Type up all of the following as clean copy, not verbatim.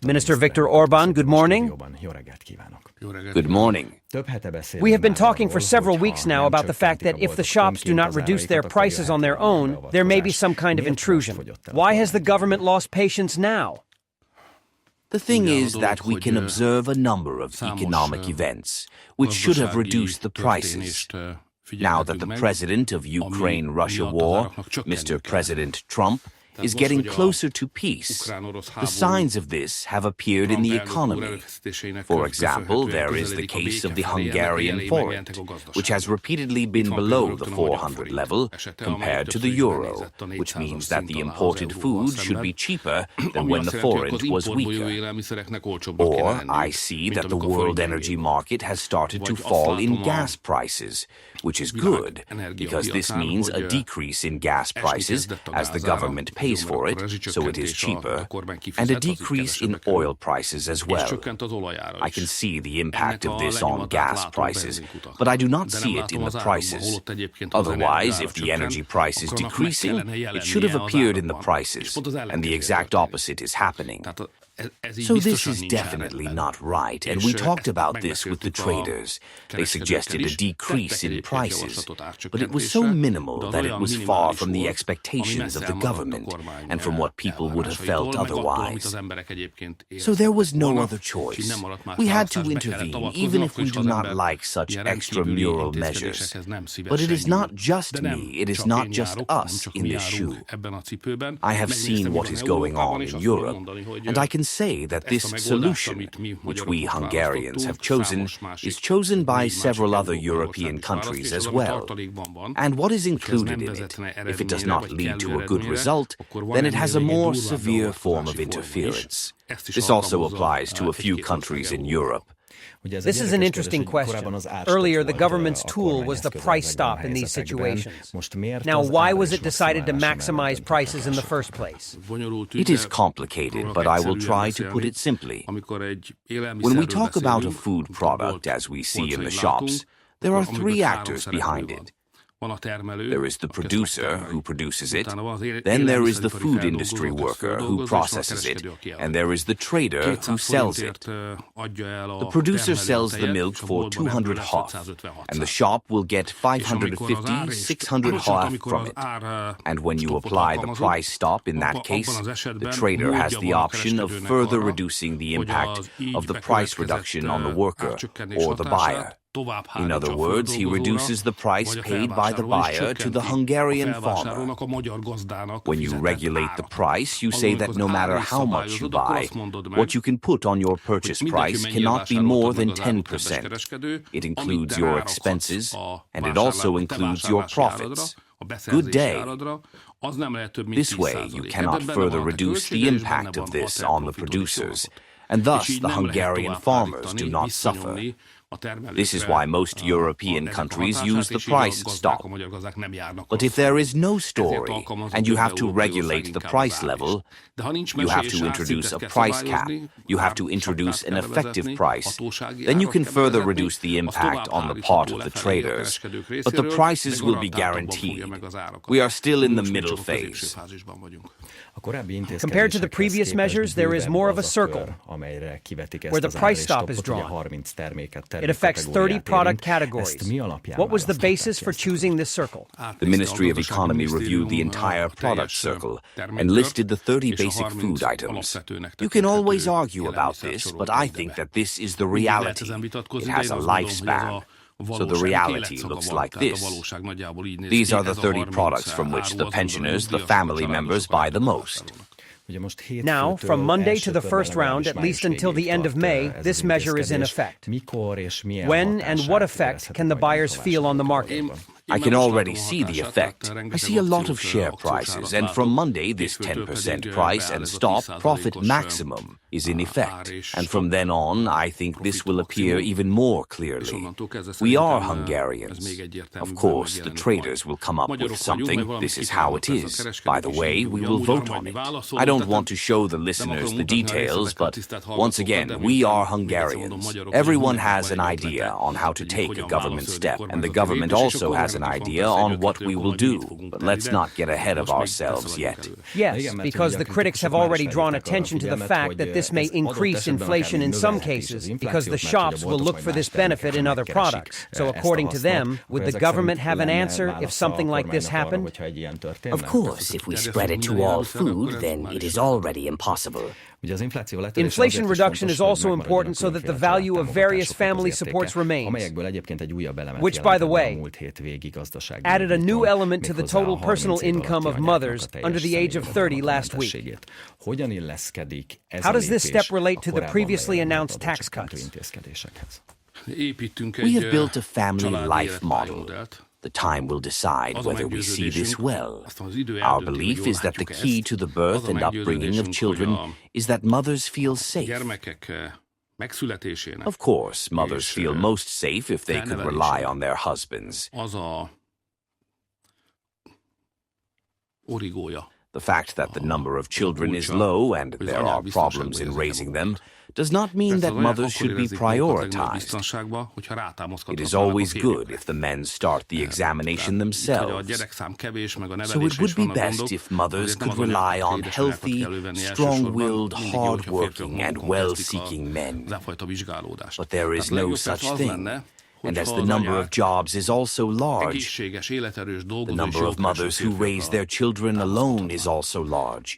Minister Viktor Orbán, good morning. Good morning. We have been talking for several weeks now about the fact that if the shops do not reduce their prices on their own, there may be some kind of intrusion. Why has the government lost patience now? The thing is that we can observe a number of economic events which should have reduced the prices. Now that the president of Ukraine-Russia war, Mr. President Trump, is getting closer to peace, the signs of this have appeared in the economy. For example, there is the case of the Hungarian forint, which has repeatedly been below the 400 level compared to the euro, which means that the imported food should be cheaper than when the forint was weaker. Or I see that the world energy market has started to fall in gas prices, which is good, because this means a decrease in gas prices as the government pays for it, so it is cheaper, and a decrease in oil prices as well. I can see the impact of this on gas prices, but I do not see it in the prices. Otherwise, if the energy price is decreasing, it should have appeared in the prices, and the exact opposite is happening. So this is definitely not right, and we talked about this with the traders. They suggested a decrease in prices, but it was so minimal that it was far from the expectations of the government and from what people would have felt otherwise. So there was no other choice. We had to intervene, even if we do not like such extramural measures. But it is not just me, it is not just us in this shoe. I have seen what is going on in Europe, and I can say that this solution, which we Hungarians have chosen, is chosen by several other European countries as well. And what is included in it, if it does not lead to a good result, then it has a more severe form of interference. This also applies to a few countries in Europe. This is an interesting question. Earlier, the government's tool was the price stop in these situations. Now, why was it decided to maximize prices in the first place? It is complicated, but I will try to put it simply. When we talk about a food product, as we see in the shops, there are three actors behind it. There is the producer who produces it, then there is the food industry worker who processes it, and there is the trader who sells it. The producer sells the milk for 200 HOF, and the shop will get 550, 600 HOF from it. And when you apply the price stop in that case, the trader has the option of further reducing the impact of the price reduction on the worker or the buyer. In other words, he reduces the price paid by the buyer to the Hungarian farmer. When you regulate the price, you say that no matter how much you buy, what you can put on your purchase price cannot be more than 10%. It includes your expenses, and it also includes your profits. Good day. This way, you cannot further reduce the impact of this on the producers, and thus the Hungarian farmers do not suffer. This is why most European countries use the price stop. But if there is no story, and you have to regulate the price level, you have to introduce a price cap, you have to introduce an effective price, then you can further reduce the impact on the part of the traders. But the prices will be guaranteed. We are still in the middle phase. Compared to the previous measures, there is more of a circle, where the price stop is drawn. It affects 30 product categories. What was the basis for choosing this circle? The Ministry of Economy reviewed the entire product circle and listed the 30 basic food items. You can always argue about this, but I think that this is the reality. It has a lifespan. So the reality looks like this. These are the 30 products from which the pensioners, the family members, buy the most. Now, from Monday to the first round, at least until the end of May, this measure is in effect. When and what effect can the buyers feel on the market? I can already see the effect. I see a lot of share prices, and from Monday this 10% price and stop profit maximum is in effect. And from then on, I think this will appear even more clearly. We are Hungarians. Of course, the traders will come up with something. This is how it is. By the way, we will vote on it. I don't want to show the listeners the details, but once again, we are Hungarians. Everyone has an idea on how to take a government step, and the government also has an an idea on what we will do, but let's not get ahead of ourselves yet. Yes, because the critics have already drawn attention to the fact that this may increase inflation in some cases, because the shops will look for this benefit in other products. So according to them, would the government have an answer if something like this happened? Of course, if we spread it to all food, then it is already impossible. Inflation reduction is also important so that the value of various family supports remains, which, by the way, added a new element to the total personal income of mothers under the age of 30 last week. How does this step relate to the previously announced tax cuts? We have built a family life model. The time will decide whether we see this well. Our belief is that the key to the birth and upbringing of children is that mothers feel safe. Of course, mothers feel most safe if they could rely on their husbands. The fact that the number of children is low and there are problems in raising them does not mean that mothers should be prioritized. It is always good if the men start the examination themselves. So it would be best if mothers could rely on healthy, strong-willed, hard-working, and well-seeking men. But there is no such thing. And as the number of jobs is also large, the number of mothers who raise their children alone is also large.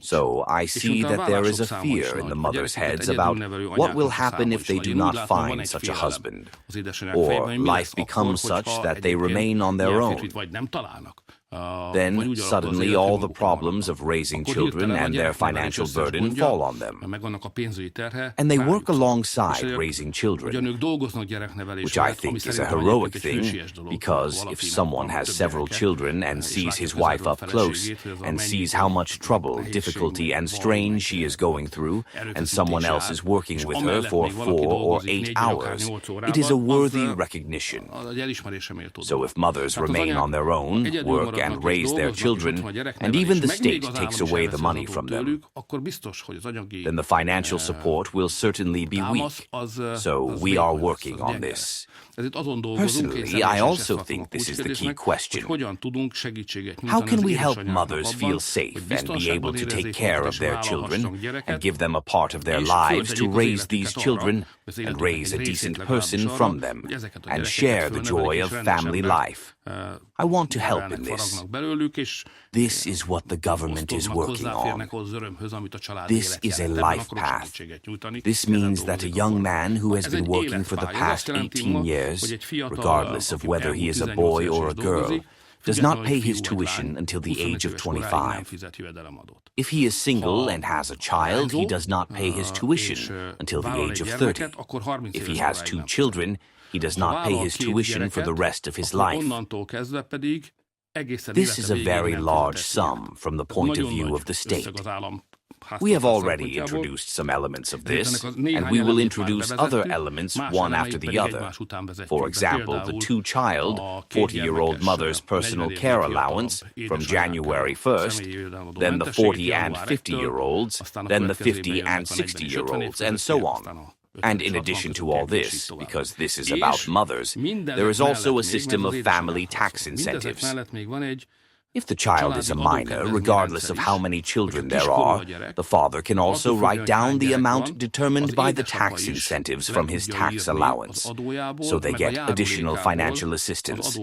So I see that there is a fear in the mothers' heads about what will happen if they do not find such a husband, or life becomes such that they remain on their own. Then, suddenly, all the problems of raising children and their financial burden fall on them. And they work alongside raising children, which I think is a heroic thing, because if someone has several children and sees his wife up close, and sees how much trouble, difficulty, and strain she is going through, and someone else is working with her for 4 or 8 hours, it is a worthy recognition. So if mothers remain on their own, work and raise their children, and even the state takes away the money from them, then the financial support will certainly be weak. So we are working on this. Personally, I also think this is the key question. How can we help mothers feel safe and be able to take care of their children and give them a part of their lives to raise these children and raise a decent person from them and share the joy of family life? I want to help in this. This is what the government is working on. This is a life path. This means that a young man who has been working for the past 18 years, regardless of whether he is a boy or a girl, does not pay his tuition until the age of 25. If he is single and has a child, he does not pay his tuition until the age of 30. If he has 2 children, he does not pay his tuition for the rest of his life. This is a very large sum from the point of view of the state. We have already introduced some elements of this, and we will introduce other elements one after the other. For example, the 2-child, 40-year-old mother's personal care allowance from January 1st, then the 40 and 50-year-olds, then the 50 and 60-year-olds, and so on. And in addition to all this, because this is about mothers, there is also a system of family tax incentives. If the child is a minor, regardless of how many children there are, the father can also write down the amount determined by the tax incentives from his tax allowance, so they get additional financial assistance.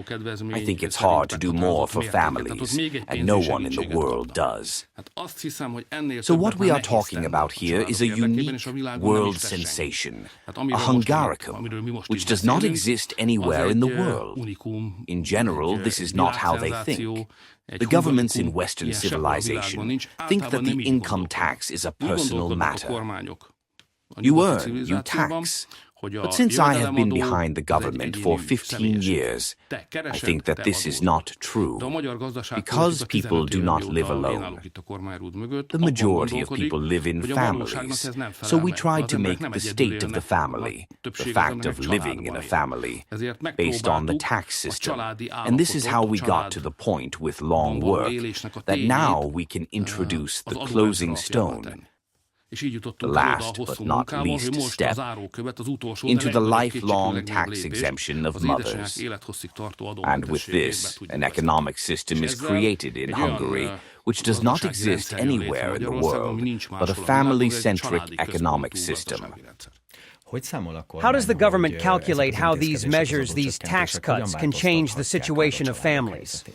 I think it's hard to do more for families, and no one in the world does. So what we are talking about here is a unique world sensation, a Hungaricum, which does not exist anywhere in the world. In general, this is not how they think. The governments in Western civilization think that the income tax is a personal matter. You earn, you tax. But since I have been behind the government for 15 years, I think that this is not true. Because people do not live alone. The majority of people live in families. So we tried to make the state of the family, the fact of living in a family, based on the tax system. And this is how we got to the point with long work, that now we can introduce the closing stone. The last but not least step into the lifelong tax exemption of mothers. And with this, an economic system is created in Hungary which does not exist anywhere in the world, but a family-centric economic system. How does the government calculate how these measures, these tax cuts, can change the situation of families?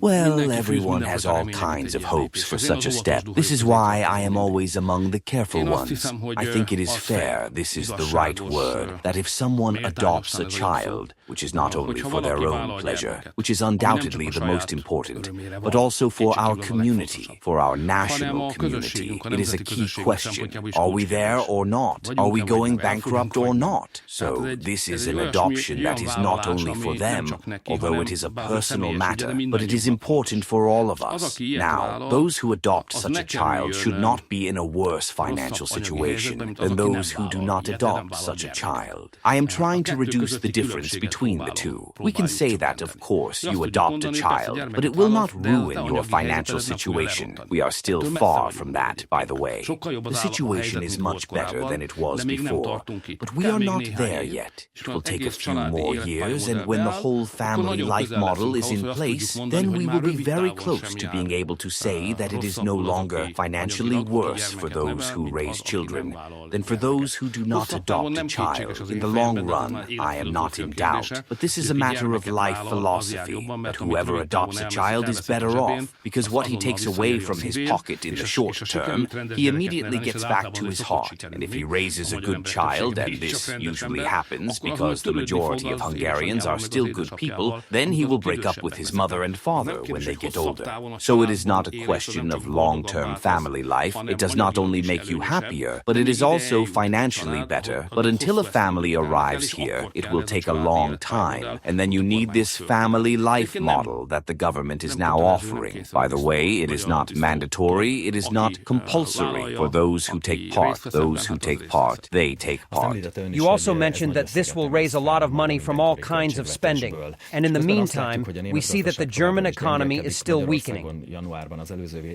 Well, everyone has all kinds of hopes for such a step. This is why I am always among the careful ones. I think it is fair, this is the right word, that if someone adopts a child, which is not only for their own pleasure, which is undoubtedly the most important, but also for our community, for our national community, it is a key question. Are we there or not? Are we going bankrupt or not? So this is an adoption that is not only for them, although it is a personal matter, but it is important for all of us. Now, those who adopt such a child should not be in a worse financial situation than those who do not adopt such a child. I am trying to reduce the difference between the two. We can say that, of course, you adopt a child, but it will not ruin your financial situation. We are still far from that, by the way. The situation is much better than it was before, but we are not there yet. It will take a few more years, and when the whole family life model is in place, then we will be very close to being able to say that it is no longer financially worse for those who raise children than for those who do not adopt a child. In the long run, I am not in doubt, but this is a matter of life philosophy, that whoever adopts a child is better off, because what he takes away from his pocket in the short term, he immediately gets back to his heart. And if he raises a good child, and this usually happens because the majority of Hungarians are still good people, then he will break up with his mother and father when they get older. So it is not a question of long-term family life. It does not only make you happier, but it is also financially better. But until a family arrives here, it will take a long time, and then you need this family life model that the government is now offering. By the way, it is not mandatory, it is not compulsory for those who take part. Those who take part, they take part. You also mentioned that this will raise a lot of money from all kinds of spending, and in the meantime, we see that the German economy is still weakening.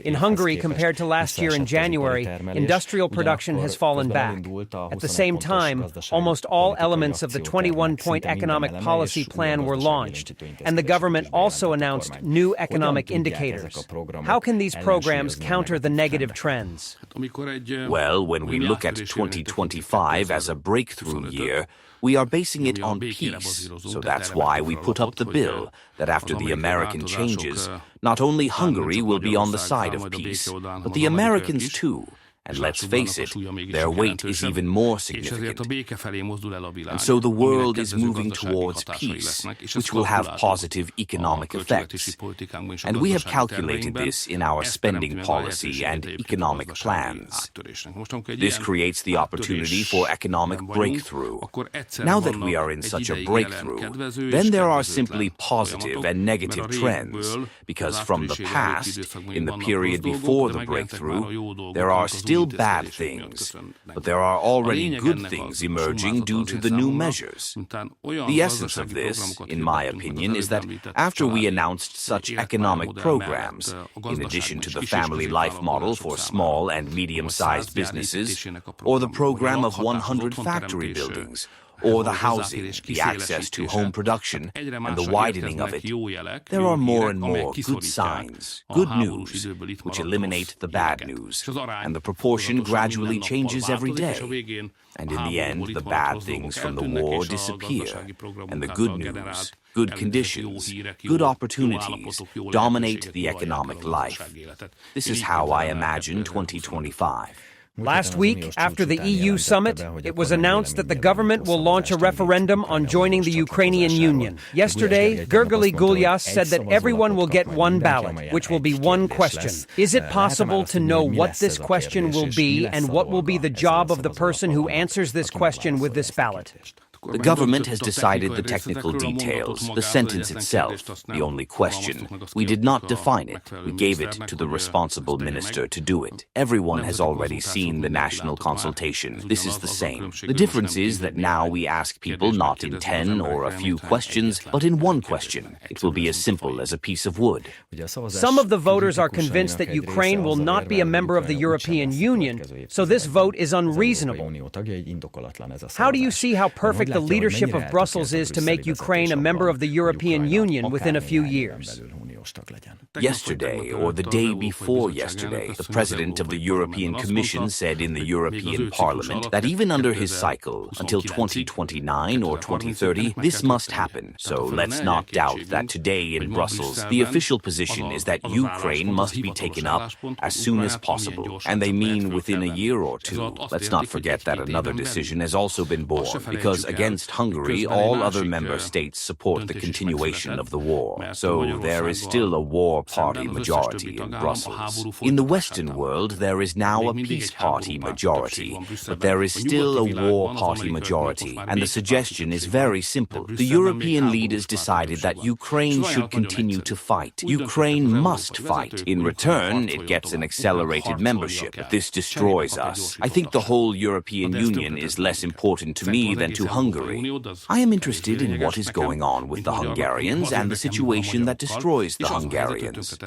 In Hungary, compared to last year in January, industrial production has fallen back. At the same time, almost all elements of the 21-point economic policy plan were launched, and the government also announced new economic indicators. How can these programs counter the negative trends? Well, when we look at 2025 as a breakthrough year, we are basing it on peace, so that's why we put up the bill, that after the American changes, not only Hungary will be on the side of peace, but the Americans too. And let's face it, their weight is even more significant. And so the world is moving towards peace, which will have positive economic effects. And we have calculated this in our spending policy and economic plans. This creates the opportunity for economic breakthrough. Now that we are in such a breakthrough, then there are simply positive and negative trends, because from the past, in the period before the breakthrough, there are still bad things, but there are already good things emerging due to the new measures. The essence of this, in my opinion, is that after we announced such economic programs, in addition to the family life model for small and medium-sized businesses, or the program of 100 factory buildings, or the housing, the access to home production, and the widening of it, there are more and more good signs, good news, which eliminate the bad news, and the proportion gradually changes every day. And in the end, the bad things from the war disappear, and the good news, good conditions, good opportunities dominate the economic life. This is how I imagine 2025. Last week, after the EU summit, it was announced that the government will launch a referendum on joining the Ukrainian Union. Yesterday, Gergely Gulyas said that everyone will get one ballot, which will be one question. Is it possible to know what this question will be and what will be the job of the person who answers this question with this ballot? The government has decided the technical details, the sentence itself, the only question. We did not define it. We gave it to the responsible minister to do it. Everyone has already seen the national consultation. This is the same. The difference is that now we ask people not in 10 or a few questions, but in one question. It will be as simple as a piece of wood. Some of the voters are convinced that Ukraine will not be a member of the European Union, so this vote is unreasonable. How do you see how perfect the leadership of Brussels is to make Ukraine a member of the European Union within a few years? Yesterday, or the day before yesterday, the President of the European Commission said in the European Parliament that even under his cycle, until 2029 or 2030, this must happen. So let's not doubt that today in Brussels, the official position is that Ukraine must be taken up as soon as possible. And they mean within a year or two. Let's not forget that another decision has also been born, because against Hungary, all other member states support the continuation of the war. So there is still a war party majority in Brussels. In the Western world, there is now a peace party majority, but there is still a war party majority, and the suggestion is very simple. The European leaders decided that Ukraine should continue to fight. Ukraine must fight. In return, it gets an accelerated membership. This destroys us. I think the whole European Union is less important to me than to Hungary. I am interested in what is going on with the Hungarians and the situation that destroys the Hungarians.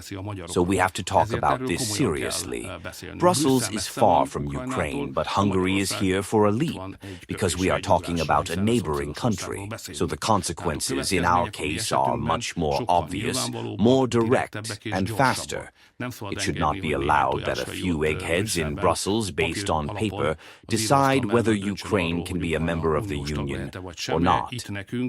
So we have to talk about this seriously. Brussels is far from Ukraine, but Hungary is here for a leap, because we are talking about a neighboring country. So the consequences in our case are much more obvious, more direct, and faster. It should not be allowed that a few eggheads in Brussels, based on paper, decide whether Ukraine can be a member of the Union or not.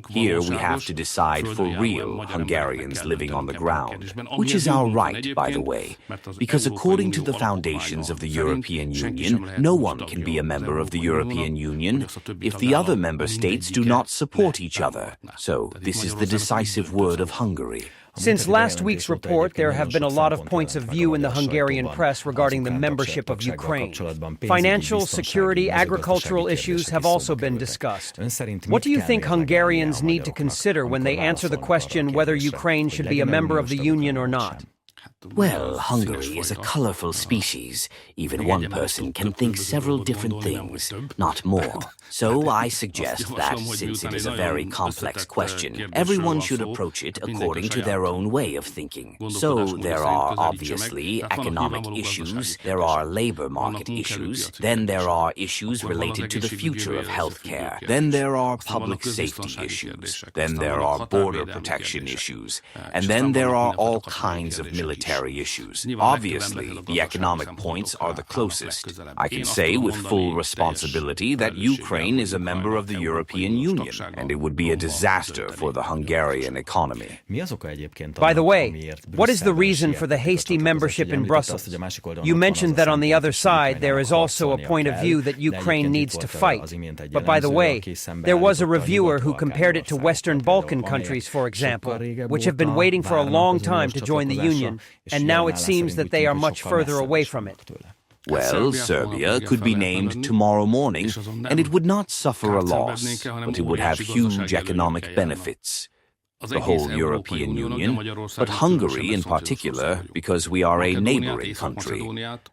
Here we have to decide for real Hungarians living on the ground, which is our right, by the way, because according to the foundations of the European Union, no one can be a member of the European Union if the other member states do not support each other. So this is the decisive word of Hungary. Since last week's report, there have been a lot of points of view in the Hungarian press regarding the membership of Ukraine. Financial, security, agricultural issues have also been discussed. What do you think Hungarians need to consider when they answer the question whether Ukraine should be a member of the Union or not? Well, Hungary is a colorful species. Even one person can think several different things, not more. So I suggest that, since it is a very complex question, everyone should approach it according to their own way of thinking. So there are obviously economic issues, there are labor market issues, then there are issues related to the future of healthcare, then there are public safety issues, then there are border protection issues, and then there are all kinds of military issues. Obviously, the economic points are the closest. I can say with full responsibility that Ukraine is a member of the European Union, and it would be a disaster for the Hungarian economy. By the way, what is the reason for the hasty membership in Brussels? You mentioned that on the other side there is also a point of view that Ukraine needs to fight. But by the way, there was a reviewer who compared it to Western Balkan countries, for example, which have been waiting for a long time to join the Union, and now it seems that they are much further away from it. Well, Serbia could be named tomorrow morning, and it would not suffer a loss, but it would have huge economic benefits. The whole European Union, but Hungary in particular, because we are a neighboring country.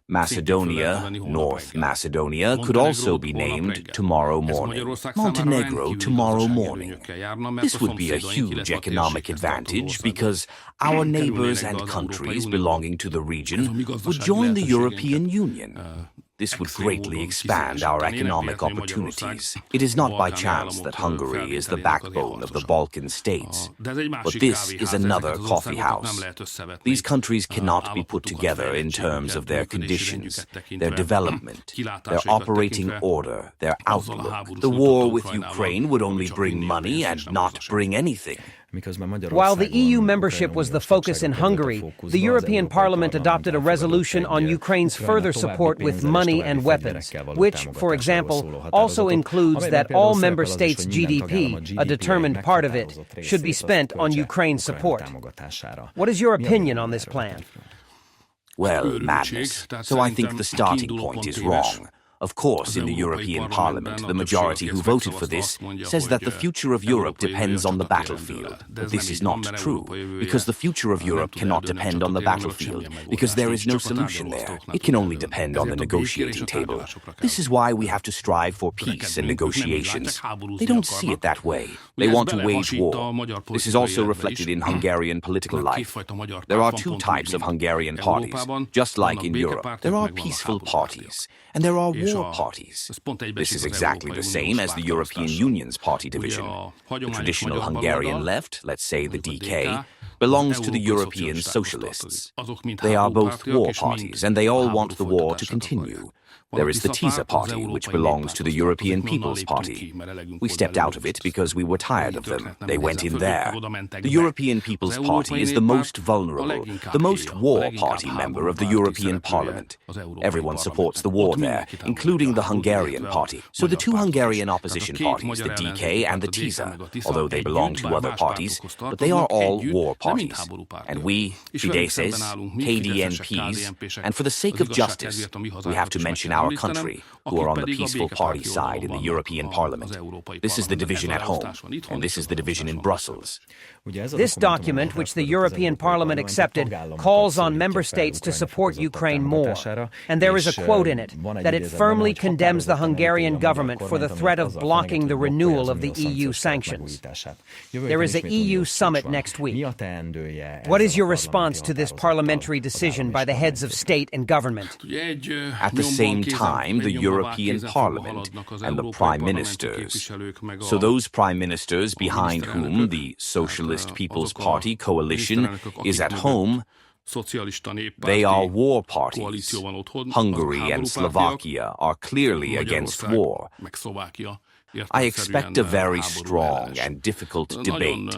Macedonia, North Macedonia, could also be named tomorrow morning. Montenegro tomorrow morning. This would be a huge economic advantage because our neighbors and countries belonging to the region would join the European Union. This would greatly expand our economic opportunities. It is not by chance that Hungary is the backbone of the Balkan states. But this is another coffee house. These countries cannot be put together in terms of their conditions, their development, their operating order, their outlook. The war with Ukraine would only bring money and not bring anything. While the EU membership was the focus in Hungary, the European Parliament adopted a resolution on Ukraine's further support with money and weapons, which, for example, also includes that all member states' GDP, a determined part of it, should be spent on Ukraine's support. What is your opinion on this plan? Well, madness. So I think the starting point is wrong. Of course, in the European Parliament, the majority who voted for this says that the future of Europe depends on the battlefield. But this is not true, because the future of Europe cannot depend on the battlefield, because there is no solution there. It can only depend on the negotiating table. This is why we have to strive for peace and negotiations. They don't see it that way. They want to wage war. This is also reflected in Hungarian political life. There are two types of Hungarian parties, just like in Europe. There are peaceful parties, and there are war parties. This is exactly the same as the European Union's party division. The traditional Hungarian left, let's say the DK, belongs to the European socialists. They are both war parties, and they all want the war to continue. There is the TISA party, which belongs to the European People's Party. We stepped out of it because we were tired of them. They went in there. The European People's Party is the most vulnerable, the most war party member of the European Parliament. Everyone supports the war there, including the Hungarian party. So the two Hungarian opposition parties, the DK and the TISA, although they belong to other parties, but they are all war parties. And we, Fideszes, KDNPs, and for the sake of justice, we have to mention our country, who are on the peaceful party side in the European Parliament. This is the division at home, and this is the division in Brussels. This document, which the European Parliament accepted, calls on member states to support Ukraine more. And there is a quote in it that it firmly condemns the Hungarian government for the threat of blocking the renewal of the EU sanctions. There is an EU summit next week. What is your response to this parliamentary decision by the heads of state and government? At the same time, the European Parliament and the prime ministers. So those prime ministers behind whom the Socialist People's Party coalition is at home, they are war parties. Hungary and Slovakia are clearly against war. I expect a very strong and difficult debate.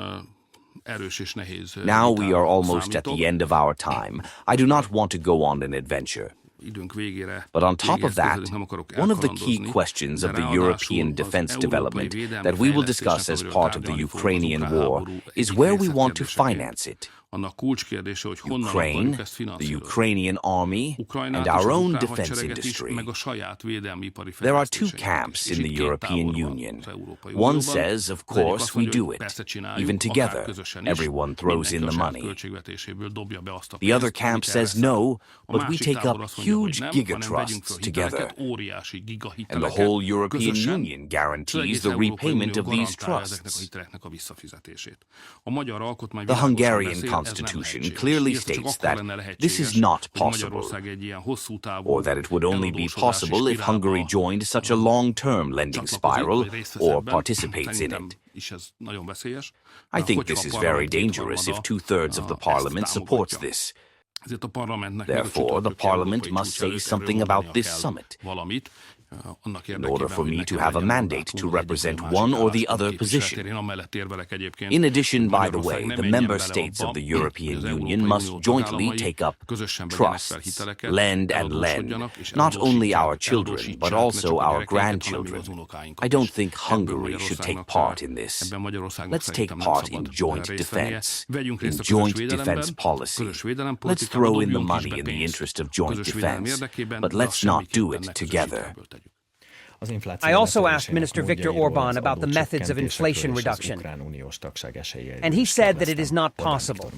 Now we are almost at the end of our time. I do not want to go on an adventure. But on top of that, one of the key questions of the European defense development that we will discuss as part of the Ukrainian war is where we want to finance it. Ukraine, the Ukrainian army, and our own defense industry. There are two camps in the European Union. One says, of course, we do it. Even together, everyone throws in the money. The other camp says no, but we take up huge gigatrusts together. And the whole European Union guarantees the repayment of these trusts. The Hungarian Constitution clearly states that this is not possible, or that it would only be possible if Hungary joined such a long-term lending spiral or participates in it. I think this is very dangerous if two-thirds of the parliament supports this. Therefore, the parliament must say something about this summit. In order for me to have a mandate to represent one or the other position. In addition, by the way, the member states of the European Union must jointly take up trusts, lend and lend, not only our children, but also our grandchildren. I don't think Hungary should take part in this. Let's take part in joint defense, in joint defense policy. Let's throw in the money in the interest of joint defense, but let's not do it together. I also asked Minister Viktor Orbán about the methods of inflation reduction, and he said that it is not possible.